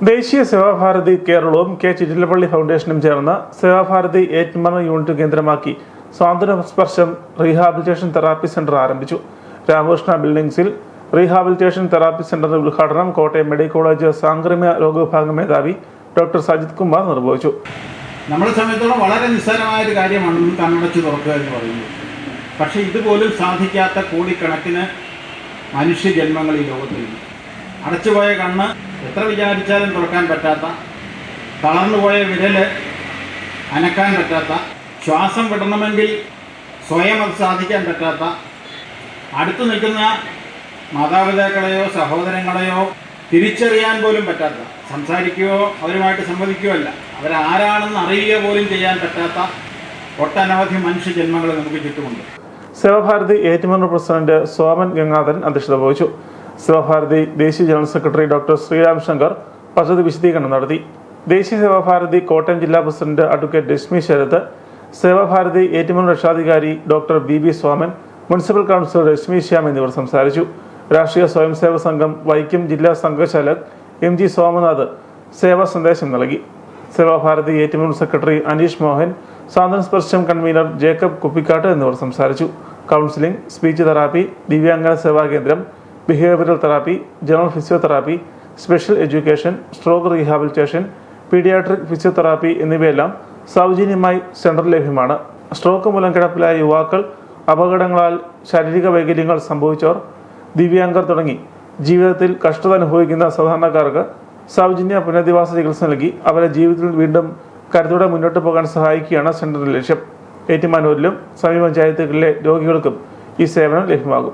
ദേശീയ സേവാഭാരതി കേരളവും കെ ചിറ്റിലപ്പള്ളി ഫൗണ്ടേഷനും ചേർന്ന് സേവാഭാരതി ഏറ്റുമാനൂർ യൂണിറ്റ് കേന്ദ്രമാക്കി സ്വാതന്ത്ര്യ സ്പർശം റീഹാബിലിറ്റേഷൻ തെറാപ്പി സെന്റർ ആരംഭിച്ചു. രാമകൃഷ്ണ ബിൽഡിംഗ്സിൽ റീഹാബിലിറ്റേഷൻ തെറാപ്പി സെന്ററിന്റെ ഉദ്ഘാടനം കോട്ടയം മെഡിക്കൽ കോളേജ് സാംക്രമിക രോഗവിഭാഗം മേധാവി ഡോക്ടർ സജിത് കുമാർ നിർവഹിച്ചു. നമ്മളെ സംബന്ധിച്ചോളം വളരെ നിസ്സാരമായ ഒരു കാര്യമാണ് കണ്ണടച്ച് തുറക്കുക എന്ന് പറയുന്നത്. പക്ഷേ ഇതുപോലും സാധിക്കാത്ത കോടിക്കണക്കിന് മനുഷ്യജന്മങ്ങൾ ഈ ലോകത്തിലുണ്ട്. അടച്ചുപോയ കണ്ണ് എത്ര വിചാരിച്ചാലും തുറക്കാൻ പറ്റാത്ത, തളർന്നുപോയ വിരല് അനക്കാൻ പറ്റാത്ത, ശ്വാസം വിടണമെങ്കിൽ സ്വയം അത് സാധിക്കാൻ പറ്റാത്ത, അടുത്തു നിൽക്കുന്ന മാതാപിതാക്കളെയോ സഹോദരങ്ങളെയോ തിരിച്ചറിയാൻ പോലും പറ്റാത്ത, സംസാരിക്കുകയോ അവരുമായിട്ട് സംവദിക്കുകയോ അല്ല, അവരാരാണെന്ന് അറിയുക പോലും ചെയ്യാൻ പറ്റാത്ത ഒട്ടനവധി മനുഷ്യജന്മങ്ങൾ നമുക്ക് ചുറ്റുമുണ്ട്. സേവാഭാരതി ഏറ്റുമാനൂർ പ്രസിഡന്റ് സോമൻ ഗംഗാധരൻ അധ്യക്ഷത വഹിച്ചു. സേവാഭാരതി ദേശീയ general secretary doctor Sriram Shankar പദ്ധതി വിശദീകരണം നടത്തി. ദേശീയ സേവാഭാരതി കോട്ടയം ജില്ലാ പ്രസിഡന്റ് അഡ്വക്കേറ്റ് രശ്മി ശരത്, സേവാഭാരതി ഏറ്റുമാനൂർ രക്ഷാധികാരി doctor B Soman, municipal councillor Rashmi Shyam എന്നിവർ സംസാരിച്ചു. രാഷ്ട്രീയ സ്വയംസേവക സംഘം വൈക്കം ജില്ലാ സംഘചാലക് MG സോമനാഥ് സേവാ സന്ദേശം നൽകി. സേവാഭാരതി ഏറ്റുമാനൂർ സെക്രട്ടറി അനീഷ് മോഹൻ, സ്വാതന്ത്ര്യ സ്പർശം കൺവീനർ ജേക്കബ് കുപ്പിക്കാട്ട് എന്നിവർ സംസാരിച്ചു. കൗൺസിലിംഗ്, സ്പീച്ച് തെറാപ്പി, ദിവ്യാംഗന സേവാ കേന്ദ്രം, behavioural therapy, general physiotherapy, special education, stroke rehabilitation, paediatric physiotherapy എന്നിവയെല്ലാം സൗജന്യമായി സെന്ററിൽ ലഭ്യമാണ്. സ്ട്രോക്ക് മൂലം കിടപ്പിലായ യുവാക്കൾ, അപകടങ്ങളാൽ ശാരീരിക വൈകല്യങ്ങൾ സംഭവിച്ചവർ, ദിവ്യാംഗർ തുടങ്ങി ജീവിതത്തിൽ കഷ്ടത അനുഭവിക്കുന്ന സാധാരണക്കാർക്ക് സൗജന്യ പുനരധിവാസ ചികിത്സ നൽകി അവരെ ജീവിതത്തിൽ വീണ്ടും കരുത്തോടെ മുന്നോട്ട് പോകാൻ സഹായിക്കുകയാണ് സെന്ററിന്റെ ലക്ഷ്യം. ഏറ്റുമാനൂരിലും സമീപ പഞ്ചായത്തുകളിലെ രോഗികൾക്കും ഈ സേവനം ലഭ്യമാകും.